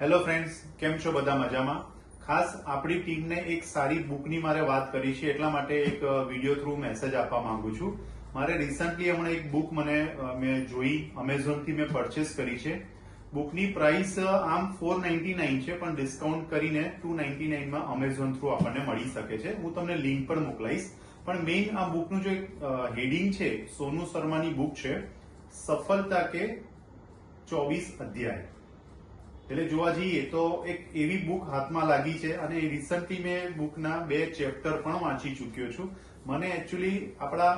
Hello friends, કેમ છો? બધા મજામાં? ખાસ આપણી ટીમને એક સારી બુકની મારે વાત કરી છે, એટલા માટે એક વિડીયો થ્રુ મેસેજ આપવા માંગુ છું. મારે રિસન્ટલી હમણાં એક બુક મેં જોઈ, અમેઝોનથી મેં પરચેસ કરી છે. બુકની પ્રાઇસ આમ 499 છે, પણ ડિસ્કાઉન્ટ કરીને 299 માં અમેઝોન થ્રુ આપણને મળી શકે છે. હું તમને લિંક પણ મોકલાઈશ. પણ મેઇન આ બુકનું જો એક હેડિંગ છે, સોનુ શર્માની બુક છે, સફળતા કે 24 અધ્યાય. એટલે જોવા જઈએ તો એક એવી બુક હાથમાં લાગી છે, અને રિસન્ટલી મેં બુકના 2 ચેપ્ટર પણ વાંચી ચૂક્યો છું. મને એકચ્યુઅલી આપણા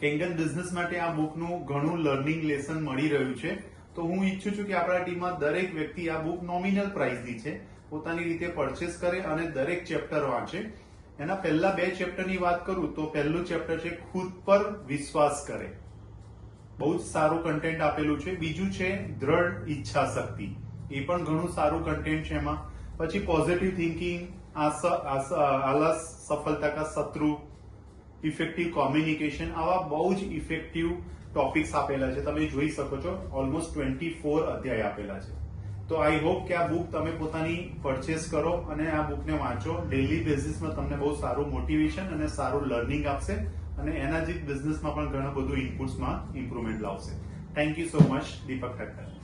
કેંગન બિઝનેસ માટે આ બુકનું ઘણું લર્નિંગ લેસન મળી રહ્યું છે. તો હું ઈચ્છું છું કે આપણા ટીમમાં દરેક વ્યક્તિ આ બુક નોમિનલ પ્રાઇસની છે, પોતાની રીતે પરચેસ કરે અને દરેક ચેપ્ટર વાંચે. એના પહેલા 2 ચેપ્ટરની વાત કરું તો પહેલું ચેપ્ટર છે ખુદ પર વિશ્વાસ કરે. બહુ જ સારું કન્ટેન્ટ આપેલું છે. બીજું છે દ્રઢ ઈચ્છા શક્તિ. એ પણ ઘણું સારું કન્ટેન્ટ છે એમાં. પછી પોઝિટિવ થિંકિંગ, આલસ સફળતા કા શત્રુ, ઇફેક્ટિવ કોમ્યુનિકેશન, આવા બહુ જ ઇફેક્ટિવ ટોપિક્સ આપેલા છે. તમે જોઈ શકો છો, ઓલમોસ્ટ 24 અધ્યાય આપેલા છે. તો આઈ હોપ કે આ બુક તમે પોતાની પરચેસ કરો અને આ બુકને વાંચો. ડેઇલી બેઝિસમાં તમને બહુ સારું મોટિવેશન અને સારું લર્નિંગ આપશે, અને એના જ બિઝનેસમાં પણ ઘણું બધું ઇનપુટ્સમાં ઇમ્પ્રુવમેન્ટ લાવશે. Thank you so much, Deepak Thakkar.